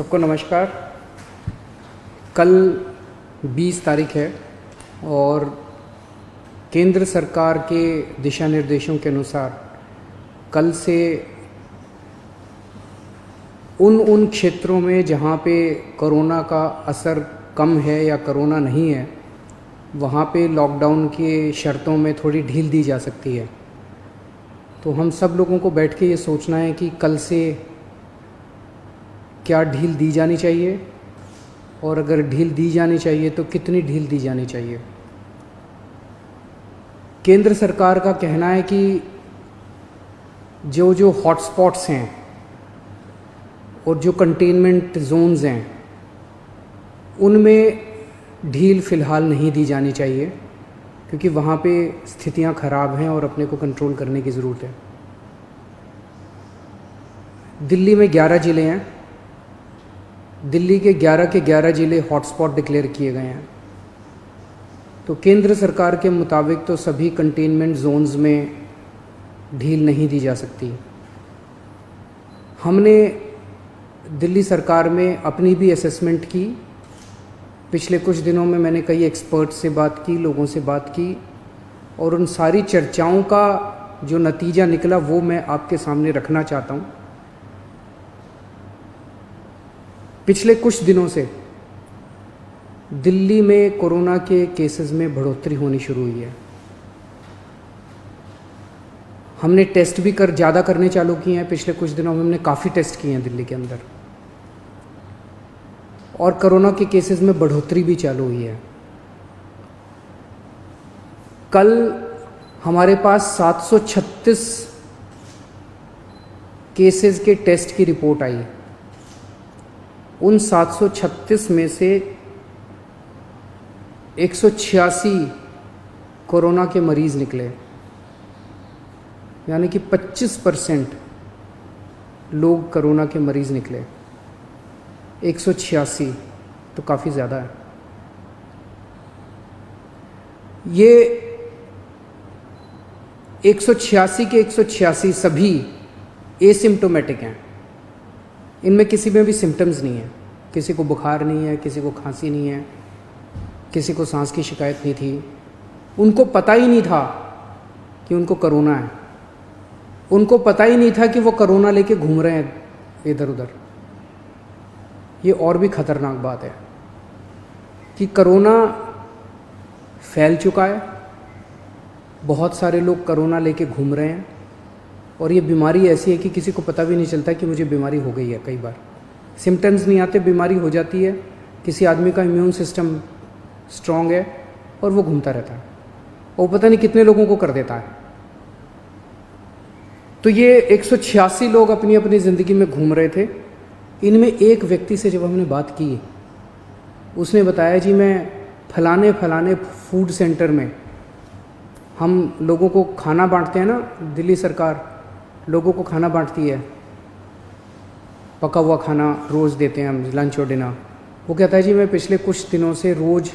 सबको नमस्कार। कल 20 तारीख है और केंद्र सरकार के दिशा निर्देशों के अनुसार कल से उन क्षेत्रों में जहाँ पे कोरोना का असर कम है या कोरोना नहीं है, वहाँ पे लॉकडाउन के शर्तों में थोड़ी ढील दी जा सकती है। तो हम सब लोगों को बैठ के ये सोचना है कि कल से क्या ढील दी जानी चाहिए और अगर ढील दी जानी चाहिए तो कितनी ढील दी जानी चाहिए। केंद्र सरकार का कहना है कि जो हॉटस्पॉट्स हैं और जो कंटेनमेंट जोन्स हैं उनमें ढील फ़िलहाल नहीं दी जानी चाहिए, क्योंकि वहाँ पे स्थितियाँ ख़राब हैं और अपने को कंट्रोल करने की ज़रूरत है। दिल्ली में 11 ज़िले हैं। दिल्ली के 11 ज़िले हॉटस्पॉट डिक्लेयर किए गए हैं। तो केंद्र सरकार के मुताबिक तो सभी कंटेनमेंट जोन्स में ढील नहीं दी जा सकती। हमने दिल्ली सरकार में अपनी भी असेसमेंट की। पिछले कुछ दिनों में मैंने कई एक्सपर्ट से बात की, लोगों से बात की, और उन सारी चर्चाओं का जो नतीजा निकला वो मैं आपके सामने रखना चाहता हूँ। पिछले कुछ दिनों से दिल्ली में कोरोना के केसेस में बढ़ोतरी होनी शुरू हुई है। हमने टेस्ट भी ज़्यादा करने चालू किए हैं। पिछले कुछ दिनों में हमने काफ़ी टेस्ट किए हैं दिल्ली के अंदर, और कोरोना के केसेस में बढ़ोतरी भी चालू हुई है। कल हमारे पास 736 केसेस के टेस्ट की रिपोर्ट आई। उन 736 में से 186 कोरोना के मरीज़ निकले, यानी कि 25% लोग कोरोना के मरीज़ निकले। 186 तो काफ़ी ज़्यादा है। ये 186 के 186 सभी एसिम्प्टोमेटिक हैं। इनमें किसी में भी सिम्टम्स नहीं है। किसी को बुखार नहीं है, किसी को खांसी नहीं है, किसी को सांस की शिकायत नहीं थी। उनको पता ही नहीं था कि उनको कोरोना है। उनको पता ही नहीं था कि वो कोरोना लेके घूम रहे हैं इधर उधर। ये और भी ख़तरनाक बात है कि कोरोना फैल चुका है। बहुत सारे लोग कोरोना लेके घूम रहे हैं, और ये बीमारी ऐसी है कि किसी को पता भी नहीं चलता कि मुझे बीमारी हो गई है। कई बार सिम्टम्स नहीं आते, बीमारी हो जाती है। किसी आदमी का इम्यून सिस्टम स्ट्रॉन्ग है और वो घूमता रहता है, और पता नहीं कितने लोगों को कर देता है। तो ये 186 लोग अपनी अपनी ज़िंदगी में घूम रहे थे। इनमें एक व्यक्ति से जब हमने बात की, उसने बताया जी मैं फलाने फूड सेंटर में, हम लोगों को खाना बांटते हैं ना, दिल्ली सरकार लोगों को खाना बांटती है, पका हुआ खाना रोज़ देते हैं हम, लंच और डिनर। वो कहता है जी मैं पिछले कुछ दिनों से रोज़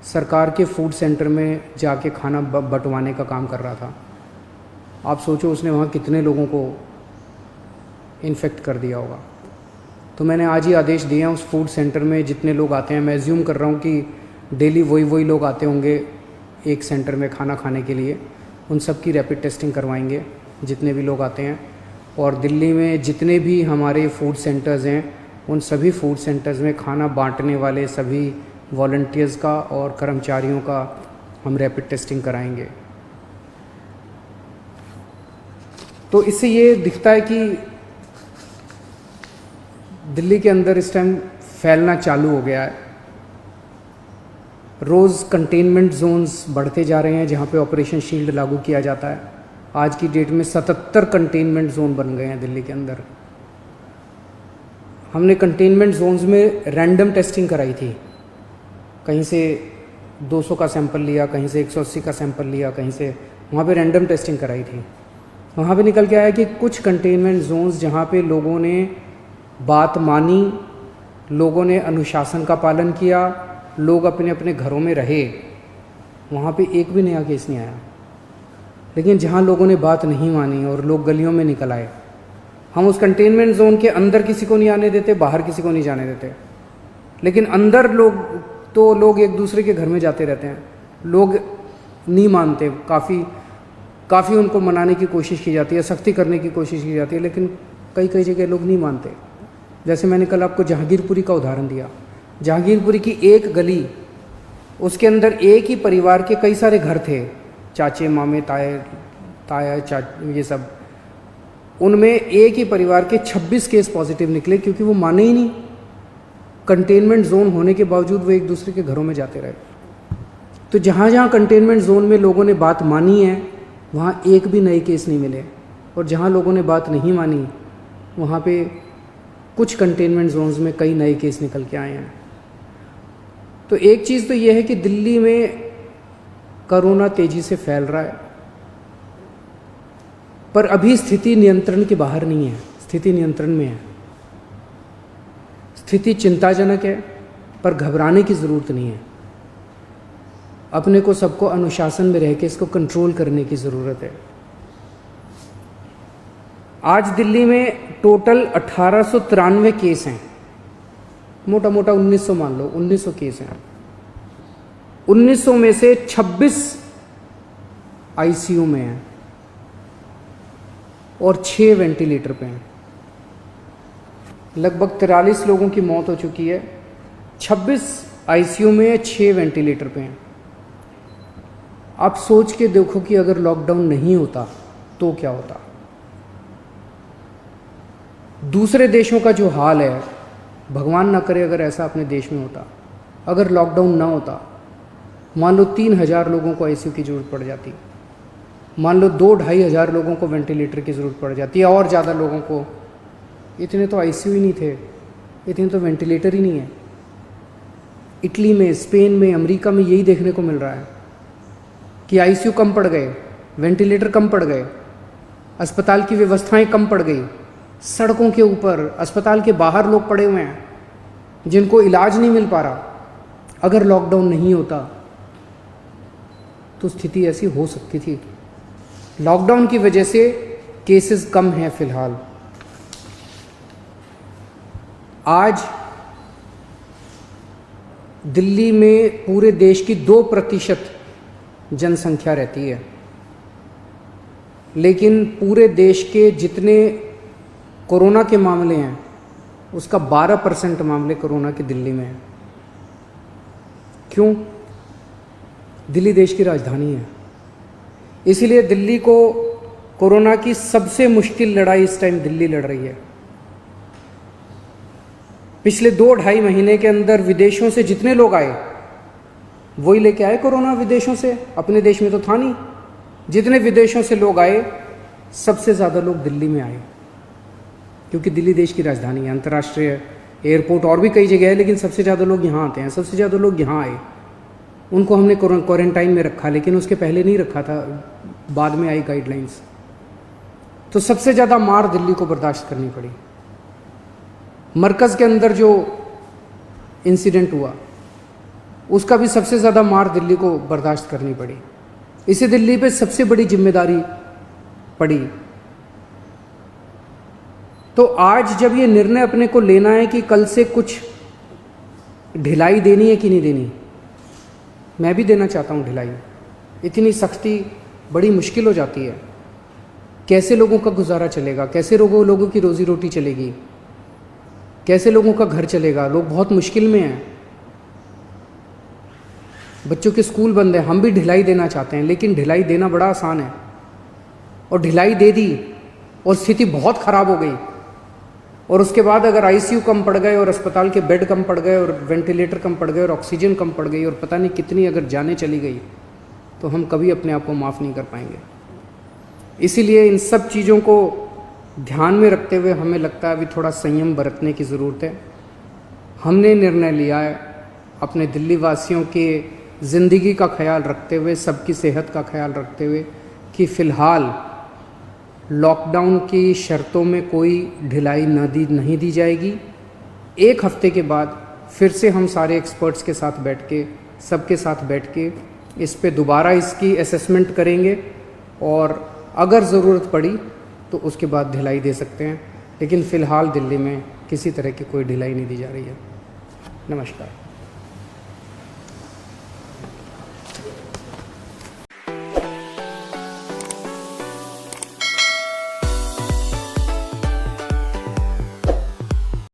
सरकार के फूड सेंटर में जाके खाना बंटवाने का काम कर रहा था। आप सोचो उसने वहाँ कितने लोगों को इन्फेक्ट कर दिया होगा। तो मैंने आज ही आदेश दिए हैं उस फूड सेंटर में जितने लोग आते हैं, मैं एज्यूम कर रहा हूँ कि डेली वही लोग आते होंगे एक सेंटर में खाना खाने के लिए, उन सब की रैपिड टेस्टिंग करवाएंगे जितने भी लोग आते हैं। और दिल्ली में जितने भी हमारे फूड सेंटर्स हैं, उन सभी फूड सेंटर्स में खाना बांटने वाले सभी वॉलंटियर्स का और कर्मचारियों का हम रैपिड टेस्टिंग कराएंगे। तो इससे ये दिखता है कि दिल्ली के अंदर इस टाइम फैलना चालू हो गया है। रोज़ कंटेनमेंट जोन्स बढ़ते जा रहे हैं जहाँ पे ऑपरेशन शील्ड लागू किया जाता है। आज की डेट में 77 कंटेनमेंट जोन बन गए हैं दिल्ली के अंदर। हमने कंटेनमेंट जोन्स में रैंडम टेस्टिंग कराई थी। कहीं से 200 का सैंपल लिया, कहीं से 180 का सैंपल लिया, कहीं से, वहाँ पे रैंडम टेस्टिंग कराई थी। वहाँ पे निकल के आया कि कुछ कंटेनमेंट जोन्स जहाँ पे लोगों ने बात मानी, लोगों ने अनुशासन का पालन किया, लोग अपने अपने घरों में रहे, वहाँ पे एक भी नया केस नहीं आया। लेकिन जहाँ लोगों ने बात नहीं मानी और लोग गलियों में निकल आए, हम उस कंटेनमेंट जोन के अंदर किसी को नहीं आने देते, बाहर किसी को नहीं जाने देते, लेकिन अंदर लोग एक दूसरे के घर में जाते रहते हैं। लोग नहीं मानते, काफ़ी उनको मनाने की कोशिश की जाती है, सख्ती करने की कोशिश की जाती है, लेकिन कई जगह लोग नहीं मानते। जैसे मैंने कल आपको जहांगीरपुरी का उदाहरण दिया। जहांगीरपुरी की एक गली, उसके अंदर एक ही परिवार के कई सारे घर थे, चाचे मामे ताया ये सब। उनमें एक ही परिवार के 26 केस पॉजिटिव निकले, क्योंकि वो माने ही नहीं। कंटेनमेंट जोन होने के बावजूद वो एक दूसरे के घरों में जाते रहे। तो जहाँ जहाँ कंटेनमेंट जोन में लोगों ने बात मानी है, वहाँ एक भी नए केस नहीं मिले, और जहाँ लोगों ने बात नहीं मानी, वहाँ पे कुछ कंटेनमेंट जोन्स में कई नए केस निकल के आए हैं। तो एक चीज़ तो ये है कि दिल्ली में कोरोना तेज़ी से फैल रहा है, पर अभी स्थिति नियंत्रण के बाहर नहीं है, स्थिति नियंत्रण में है। स्थिति चिंताजनक है, पर घबराने की ज़रूरत नहीं है। अपने को सबको अनुशासन में रह के इसको कंट्रोल करने की ज़रूरत है। आज दिल्ली में टोटल 1893 केस हैं, मोटा मोटा 1900 मान लो, 1900 केस हैं। 1900 में से 26 आईसीयू में हैं और 6 वेंटिलेटर पे हैं। लगभग 43 लोगों की मौत हो चुकी है। 26 आईसीयू में, 6 वेंटिलेटर पे हैं। आप सोच के देखो कि अगर लॉकडाउन नहीं होता तो क्या होता। दूसरे देशों का जो हाल है, भगवान ना करे अगर ऐसा अपने देश में होता, अगर लॉकडाउन ना होता, मान लो 3000 लोगों को आईसीयू की ज़रूरत पड़ जाती, मान लो 2-2.5 हज़ार लोगों को वेंटिलेटर की ज़रूरत पड़ जाती है, और ज़्यादा लोगों को। इतने तो आईसीयू ही नहीं थे, इतने तो वेंटिलेटर ही नहीं है। इटली में, स्पेन में, अमेरिका में यही देखने को मिल रहा है कि आईसीयू कम पड़ गए, वेंटिलेटर कम पड़ गए, अस्पताल की व्यवस्थाएं कम पड़ गई। सड़कों के ऊपर, अस्पताल के बाहर लोग पड़े हुए हैं जिनको इलाज नहीं मिल पा रहा। अगर लॉकडाउन नहीं होता तो स्थिति ऐसी हो सकती थी। लॉकडाउन की वजह से केसेस कम हैं फिलहाल। आज दिल्ली में पूरे देश की 2% जनसंख्या रहती है, लेकिन पूरे देश के जितने कोरोना के मामले हैं उसका 12% मामले कोरोना के दिल्ली में हैं। क्यों? दिल्ली देश की राजधानी है, इसीलिए दिल्ली को कोरोना की सबसे मुश्किल लड़ाई इस टाइम दिल्ली लड़ रही है। पिछले 2-2.5 महीने के अंदर विदेशों से जितने लोग आए वही लेके आए कोरोना विदेशों से, अपने देश में तो था नहीं। जितने विदेशों से लोग आए, सबसे ज़्यादा लोग दिल्ली में आए, क्योंकि दिल्ली देश की राजधानी है, अंतर्राष्ट्रीय एयरपोर्ट और भी कई जगह है, लेकिन सबसे ज़्यादा लोग यहाँ आते हैं। सबसे ज़्यादा लोग यहाँ आए, उनको हमने क्वारंटाइन में रखा, लेकिन उसके पहले नहीं रखा था, बाद में आई गाइडलाइंस। तो सबसे ज़्यादा मार दिल्ली को बर्दाश्त करनी पड़ी। मरकज़ के अंदर जो इंसिडेंट हुआ उसका भी सबसे ज़्यादा मार दिल्ली को बर्दाश्त करनी पड़ी। इसे दिल्ली पे सबसे बड़ी जिम्मेदारी पड़ी। तो आज जब ये निर्णय अपने को लेना है कि कल से कुछ ढिलाई देनी है कि नहीं देनी, मैं भी देना चाहता हूँ ढिलाई। इतनी सख्ती बड़ी मुश्किल हो जाती है। कैसे लोगों का गुजारा चलेगा, कैसे लोगों की रोज़ी रोटी चलेगी, कैसे लोगों का घर चलेगा। लोग बहुत मुश्किल में हैं, बच्चों के स्कूल बंद हैं। हम भी ढिलाई देना चाहते हैं, लेकिन ढिलाई देना बड़ा आसान है, और ढिलाई दे दी और स्थिति बहुत ख़राब हो गई, और उसके बाद अगर आईसीयू कम पड़ गए और अस्पताल के बेड कम पड़ गए और वेंटिलेटर कम पड़ गए और ऑक्सीजन कम पड़ गई और पता नहीं कितनी अगर जानें चली गई, तो हम कभी अपने आप को माफ़ नहीं कर पाएंगे। इसीलिए इन सब चीज़ों को ध्यान में रखते हुए हमें लगता है अभी थोड़ा संयम बरतने की ज़रूरत है। हमने निर्णय लिया है अपने दिल्ली वासियों के ज़िंदगी का ख्याल रखते हुए, सबकी सेहत का ख्याल रखते हुए, कि फ़िलहाल लॉकडाउन की शर्तों में कोई ढिलाई नहीं दी जाएगी। 1 हफ्ते के बाद फिर से हम सारे एक्सपर्ट्स के साथ बैठ के, सबके साथ बैठ के इस पे दोबारा इसकी असेसमेंट करेंगे, और अगर ज़रूरत पड़ी तो उसके बाद ढिलाई दे सकते हैं। लेकिन फ़िलहाल दिल्ली में किसी तरह की कोई ढिलाई नहीं दी जा रही है। नमस्कार।